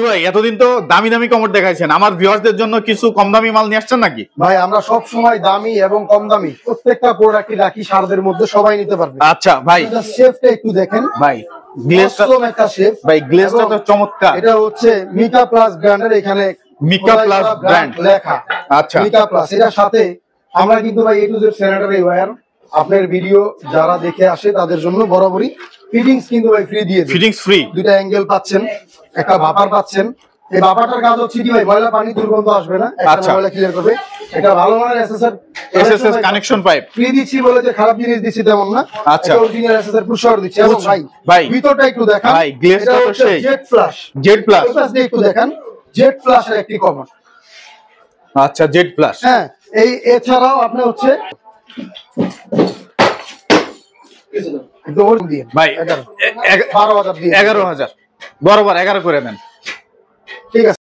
ভাই এতদিন তো দামি দামি কমোড দেখাইছেন, আমার ভিউয়ারদের জন্য কিছু কম দামি মাল নিয়ে আসছেন নাকি? ভাই আমরা সব সময় দামি এবং কম দামি প্রত্যেকটা প্রোডাক্টই রাখি, সারদের মধ্যে সবাই নিতে পারবে। আচ্ছা ভাই, শেফটা একটু দেখেন ভাই গ্লেজটা, একটা শেফ ভাই গ্লেজটা তো চমৎকার। এটা হচ্ছে মিকা প্লাস ব্র্যান্ডের, এখানে মিকা প্লাস ব্র্যান্ড লেখা। আচ্ছা, মিকা প্লাস এটার সাথে আমরা কিন্তু ভাই A to Z sanitary wire আপনার ভিডিও যারা দেখে আসে তাদের জন্য বরাবরই ফিটিংস কিন্তু ভাই ফ্রি দিয়ে দিই। ফিটিংস ফ্রি, দুইটা অ্যাঙ্গেল পাচ্ছেন, একটা ভাপার পাচ্ছেন। এই ভাপাটার কাজ হচ্ছে কি ভাই, ময়লা পানি দুর্গন্ধ আসবে না, একটা ময়লা ক্লিয়ার করবে। এটা ভালো মানের এসএসএস কানেকশন পাইপ ফ্রি দিচ্ছি বলে যে খারাপ জিনিস দিচ্ছি তেমন না। আচ্ছা, অরিজিনাল এসএসএস পুশার দিচ্ছি। এবং ভাই ভিতরটা একটু দেখান, ভাই গ্লেজটা তো সেই জেড ফ্ল্যাশ, জেড প্লাস দিয়ে একটু দেখান। জেড ফ্ল্যাশের একটি কভার। আচ্ছা জেড প্লাস, হ্যাঁ এই এছাড়াও আপনি হচ্ছে ভাই 12,000 দিয়ে 11,000 বরাবর 11 করে দেন। ঠিক আছে।